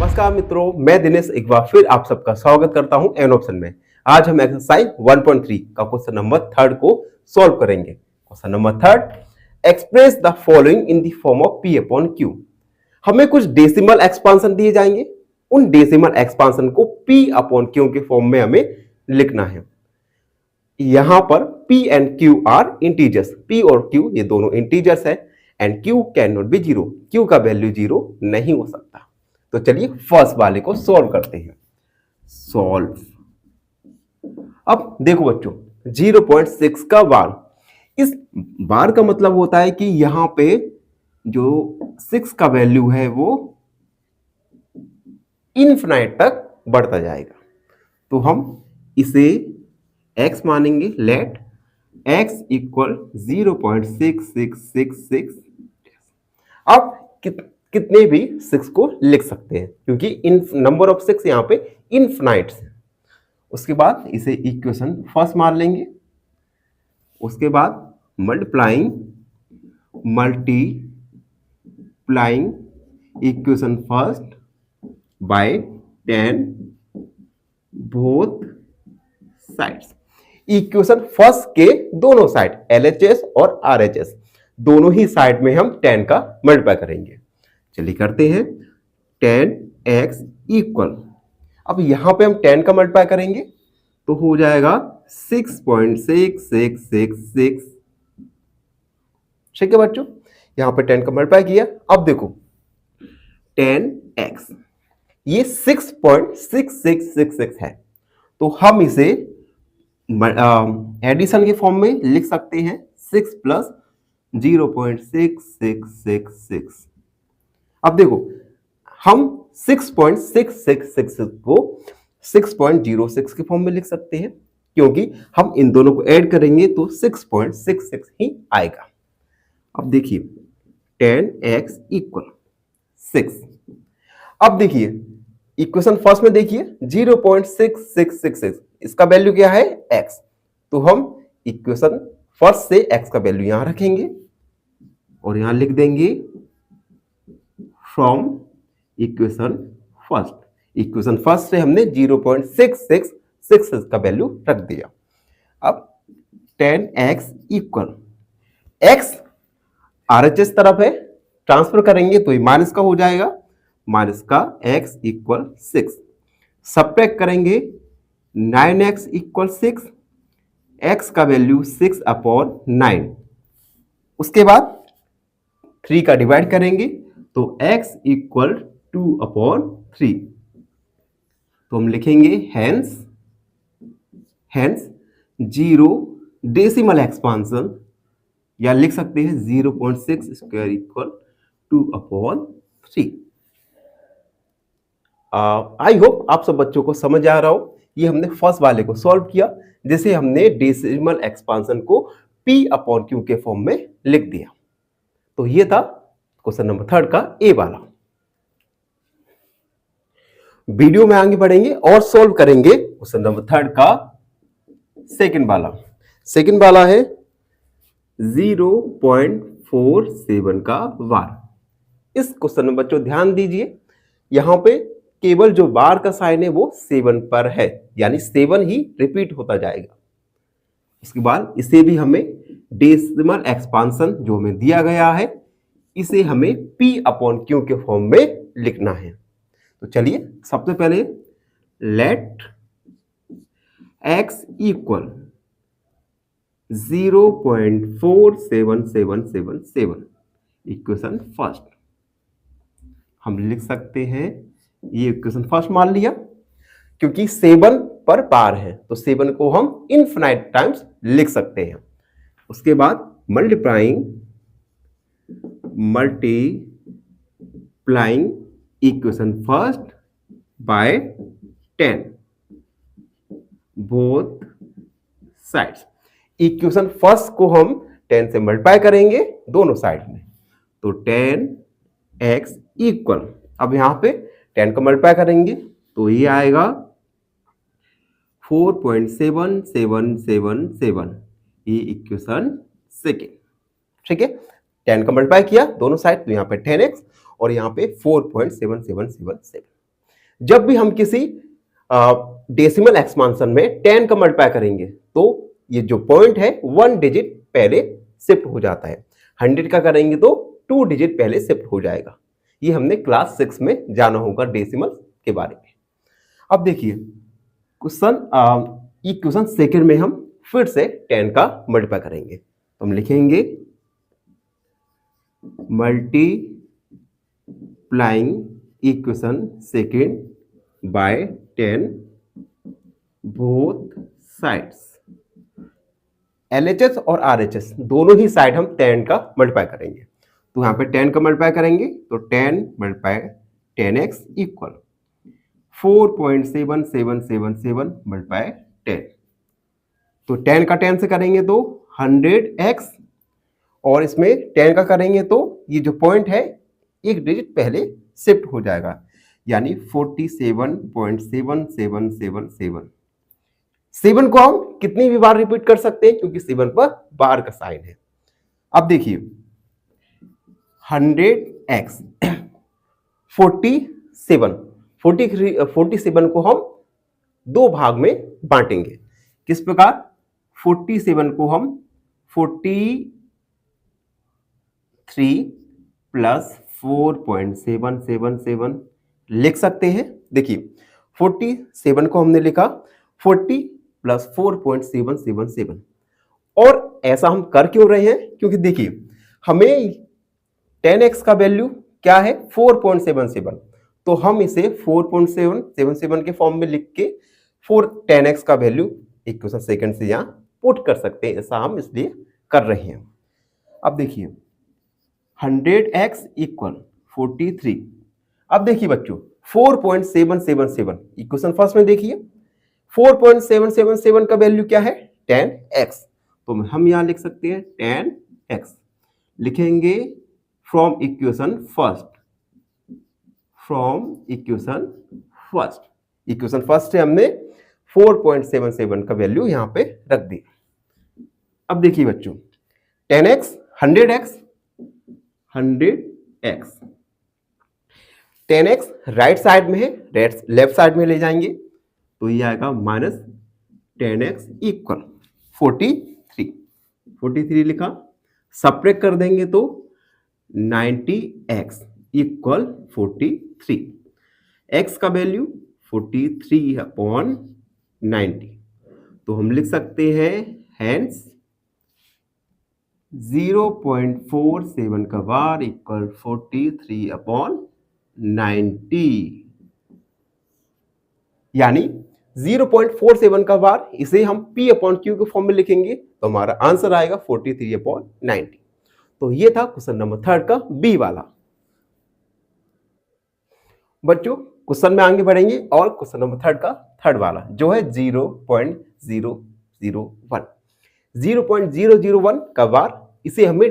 नमस्कार मित्रों, मैं दिनेश एक बार फिर आप सबका स्वागत करता हूं एन ऑप्शन में। आज हम एक्सरसाइज 1.3 का क्वेश्चन नंबर 3 को सॉल्व करेंगे। Question number 3, express the following in the form of P upon Q। हमें कुछ डेसिमल एक्सपांशन दिए जाएंगे, उन डेसिमल एक्सपांशन को P अपॉन Q के फॉर्म में हमें लिखना है। यहां पर P and Q are integers, P और Q ये दोनों इंटीजर्स है and Q can not be zero, Q का वैल्यू जीरो नहीं हो सकता। तो चलिए फर्स्ट वाले को सॉल्व करते हैं। सॉल्व। अब देखो बच्चों, 0.6 का बार, इस बार का मतलब होता है कि यहां पे जो 6 का वैल्यू है वो इनफिनाइट तक बढ़ता जाएगा। तो हम इसे x मानेंगे। Let x equal 0.6666। अब कितने भी 6 को लिख सकते हैं क्योंकि इन नंबर ऑफ 6 यहां पे इनफिनाइट है। उसके बाद इसे इक्वेशन फर्स्ट मान लेंगे। उसके बाद multiplying equation first by 10 both sides. Equation first के दोनों साइड LHS और RHS दोनों ही साइड में हम 10 का मल्टीप्लाई करेंगे। चलिए करते हैं। 10x इक्वल, अब यहां पे हम 10 का मल्टीप्लाई करेंगे तो हो जाएगा 6.6666। ठीक है बच्चों, यहां पे 10 का मल्टीप्लाई किया। अब देखो 10x ये 6.6666 है, तो हम इसे एडिशन के फॉर्म में लिख सकते हैं 6 प्लस 0.6666। अब देखो हम 6.6666 को 6.06 के फॉर्म में लिख सकते हैं क्योंकि हम इन दोनों को ऐड करेंगे तो 6.66 ही आएगा। अब देखिए 10x इक्वल 6। अब देखिए इक्वेशन फर्स्ट में देखिए 0.6666, इसका वैल्यू क्या है x, तो हम इक्वेशन फर्स्ट से x का वैल्यू यहां रखेंगे और यहां लिख देंगे from equation first. Equation first से हमने 0.6666 का वैल्यू रख दिया। अब 10x इक्वल x RHS तरफ है, ट्रांसफर करेंगे तो ये माइनस का हो जाएगा, माइनस का x इक्वल 6। सब्ट्रैक्ट करेंगे 9x इक्वल 6, x का वैल्यू 6 अपॉन 9। उसके बाद 3 का डिवाइड करेंगे तो x इक्वल 2 अपॉन 3। तो हम लिखेंगे हेंस जीरो डेसिमल एक्सपांशन, या लिख सकते हैं 0.6 square equal 2 upon 3। I hope आप सब बच्चों को समझ आ रहा हो। ये हमने फर्स्ट वाले को सॉल्व किया, जैसे हमने डेसिमल एक्सपांशन को P अपॉन Q के फॉर्म में लिख दिया। तो ये था क्वेश्चन नंबर 3 का ए वाला। वीडियो में आगे बढ़ेंगे और सॉल्व करेंगे क्वेश्चन नंबर 3 का सेकंड वाला। सेकंड वाला है 0.47 का बार। इस क्वेश्चन में बच्चों ध्यान दीजिए, यहां पे केवल जो बार का साइन है वो 7 पर है, यानी 7 ही रिपीट होता जाएगा। उसके बाद इसे भी हमें डेसिमल एक्सपांशन जो हमें दिया गया है इसे हमें P अपॉन Q के फॉर्म में लिखना है। तो चलिए सबसे पहले let x equal 0.47777 equation first हम लिख सकते हैं। ये इक्वेशन फर्स्ट मान लिया क्योंकि 7 पर बार है तो 7 को हम इनफिनाइट टाइम्स लिख सकते हैं। उसके बाद multiplying equation first by 10 both sides. Equation first को हम 10 से मल्टीप्लाई करेंगे दोनों साइड में, तो 10x इक्वल, अब यहां पे 10 का मल्टीप्लाई करेंगे तो ये आएगा 4.7777, ये इक्वेशन सेकेंड। ठीक है, 10 का मल्टीप्लाई किया दोनों साइड तो यहाँ पे 10x और यहाँ पे 4.7777। जब भी हम किसी डेसिमल एक्सपांशन में 10 का मल्टीप्लाई करेंगे तो ये जो पॉइंट है 1 डिजिट पहले शिफ्ट हो जाता है। 100 का करेंगे तो 2 डिजिट पहले शिफ्ट हो जाएगा। ये हमने क्लास 6 में जाना होगा डेसिमल के बारे में। अब देखिए इक्वेशन सेकंड में हम फिर से 10 का मल्टीप्लाई करेंगे तो हम लिखेंगे multiplying equation second by 10 both sides. LHS और RHS दोनों ही साइड हम 10 का मल्टीप्लाई करेंगे। तो यहाँ पे 10 का मल्टीप्लाई करेंगे तो 10 मल्टीप्लाई 10x इक्वल 4.7777 मल्टीप्लाई 10। तो 10 का 10 से करेंगे तो 100x और इसमें 10 का करेंगे तो ये जो पॉइंट है एक डिजिट पहले शिफ्ट हो जाएगा, यानी 47.7777। 7 को हम कितनी भी बार रिपीट कर सकते हैं क्योंकि 7 पर बार का साइन है। अब देखिए 100x 47 को हम दो भाग में बांटेंगे। किस प्रकार? 47 को हम 43 प्लस 4.777 लिख सकते हैं। देखिए 47 को हमने लिखा 40 प्लस 4.777। और ऐसा हम कर क्यों रहे हैं? क्योंकि देखिए हमें 10x का वैल्यू क्या है 4.77, तो हम इसे 4.777 के फॉर्म में लिख के 10x का वैल्यू इक्वेशन सेकंड से यहां पुट कर सकते हैं। ऐसा हम इसलिए कर रहे हैं। अब देखिए 100x इक्वल 43। अब देखिए बच्चों 4.777 इक्वेशन फर्स्ट में देखिए 4.777 का वैल्यू क्या है 10x, तो हम यहां लिख सकते हैं 10x। लिखेंगे फ्रॉम इक्वेशन फर्स्ट से हमने 4.77 का वैल्यू यहां पे रख दी। अब देखिए बच्चों 10x 100x 10x right side में है, लेफ्ट साइड में ले जाएंगे तो ये आएगा माइनस 10x इक्वल 43 लिखा। सब्ट्रैक्ट कर देंगे तो 90x इक्वल 43। x का वैल्यू 43/90, तो हम लिख सकते हैं हेंस 0.47 का बार इक्वल 43/90, यानी 0.47 का बार इसे हम P/Q के फॉर्म में लिखेंगे तो हमारा आंसर आएगा 43/90। तो ये था क्वेश्चन नंबर 3 का बी वाला। बच्चों क्वेश्चन में आगे बढ़ेंगे और क्वेश्चन नंबर 3 का थर्ड वाला जो है 0.001। 0.001 का बार इसे हमें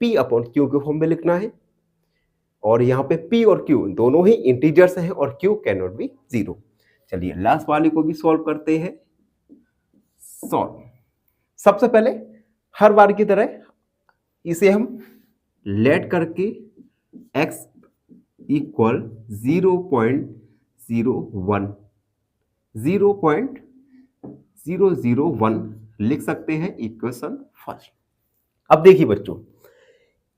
P/Q के फॉर्म में लिखना है और यहाँ पे P और Q दोनों ही इंटीजर्स हैं और Q कैन नॉट बी 0। चलिए लास्ट वाले को भी सॉल्व करते हैं। सबसे पहले हर बार की तरह इसे हम लेट करके x इक्वल 0.001 लिख सकते हैं इक्वेशन फर्स्ट। अब देखिए बच्चों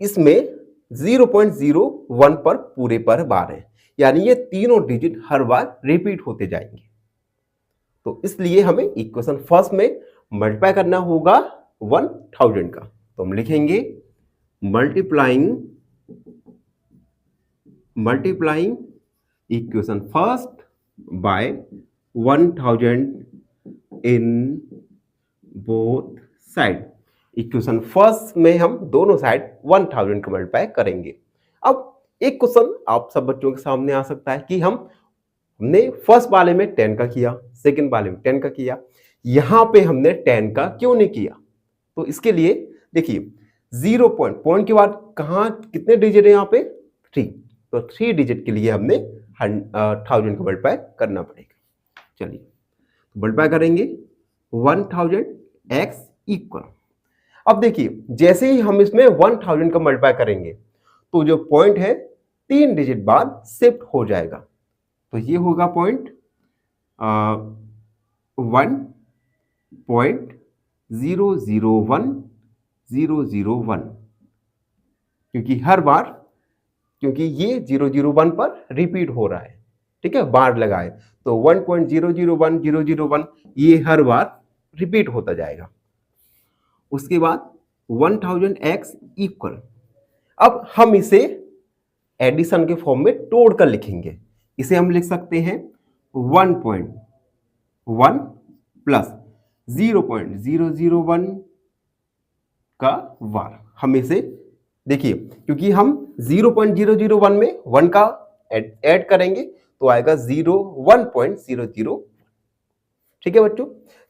इसमें 0.01 पर पूरे पर बार है, यानी ये तीनों डिजिट हर बार रिपीट होते जाएंगे। तो इसलिए हमें इक्वेशन फर्स्ट में मल्टीप्लाई करना होगा 1000 का, तो हम लिखेंगे multiplying equation first by 1000 in both side. Equation first में हम दोनों साइड 1000 का मल्टीप्लाई करेंगे। अब एक क्वेश्चन आप सब बच्चों के सामने आ सकता है कि हमने फर्स्ट वाले में 10 का किया, सेकंड वाले में 10 का किया, यहां पे हमने 10 का क्यों नहीं किया? तो इसके लिए देखिए 0 पॉइंट के बाद कितने डिजिट है यहाँ पे 3, तो 3 डिजिट के लिए हमने 1000 का मल्टीप्लाई करना पड़ेगा। चलिए मल्टीप्लाई करेंगे 1000x इक्वल। अब देखिए जैसे ही हम इसमें 1000 का मल्टीप्लाई करेंगे तो जो पॉइंट है 3 डिजिट बाद शिफ्ट हो जाएगा। तो ये होगा 1.001,001 क्योंकि हर बार, क्योंकि ये 001 पर रिपीट हो रहा है, ठीक है, बार लगाए तो 1.001,001 ये हर बार रिपीट होता जाएगा। उसके बाद 1000x इक्वल, अब हम इसे एडिशन के फॉर्म में तोड़कर लिखेंगे। इसे हम लिख सकते हैं 1.1 प्लस 0.001 का वार। हम इसे देखिए, क्योंकि हम 0.001 में 1 का ऐड करेंगे तो आएगा 1.001। ठीक है बच्चों,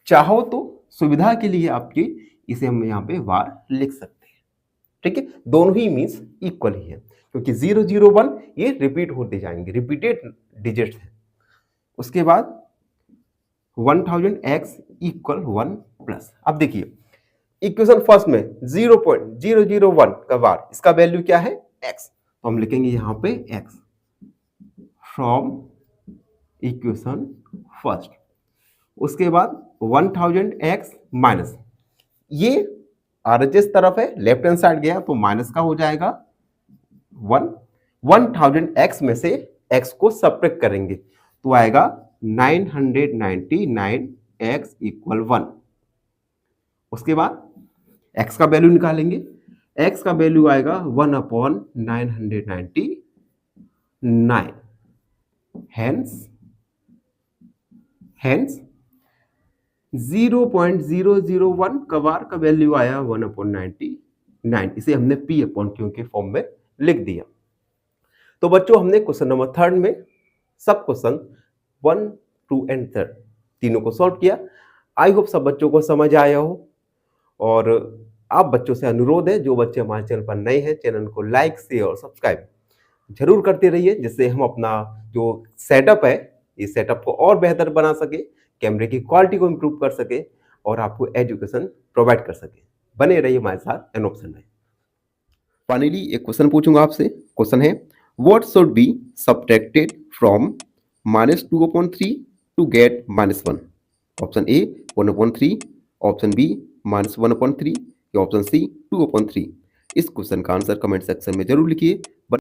चाहो तो सुविधा के लिए आपकी इसे हम यहाँ पे वार लिख सकते हैं। ठीक है, दोनों ही मीन्स इक्वल ही है, क्योंकि 001 ये रिपीट होते जाएंगे, रिपीटेड डिजिट्स है। उसके बाद 1000x इक्वल 1 प्लस, अब देखिए इक्वेशन फर्स्ट में 0.001 का वार, इसका वैल्यू क्या है x, तो हम लिखेंगे यहाँ पे x फ्रॉम इक्वेशन फर्स्ट। उसके बाद 1000x माइनस, ये RHS तरफ है, लेफ्ट हैंड साइड गया तो माइनस का हो जाएगा 1। 1000x में से x को सब्ट्रैक्ट करेंगे तो आएगा 999x इक्वल 1। उसके बाद x का वैल्यू निकालेंगे, x का वैल्यू आएगा 1/999, हेंस 0.001 का वार का वैल्यू आया 1/99। इसे हमने p/q के फॉर्म में लिख दिया। तो बच्चों हमने क्वेश्चन नंबर 3 में सब क्वेश्चन 1, 2 एंड 3 तीनों को सॉल्व किया। आई होप सब बच्चों को समझ आया हो, और आप बच्चों से अनुरोध है, जो बच्चे हमारे चैनल पर नए हैं, चैनल को लाइक, शेयर और सब्सक्राइब जरूर करते रहिए, जिससे हम अपना जो सेटअप है, इस सेटअप को और बेहतर बना सके, कैमरे की क्वालिटी को इम्प्रूव कर सके और आपको एजुकेशन प्रोवाइड कर सके। बने रहिए हमारे साथ एनऑप्शन में। फाइनली एक क्वेश्चन पूछूंगा आपसे। क्वेश्चन है, what should be subtracted from -2/3 to get -1? Option A 1/3, option B -1/3 या ऑप्शन सी 2/3। इस क्वेश्चन का आंसर कमेंट सेक्शन में जरूर लिखिए।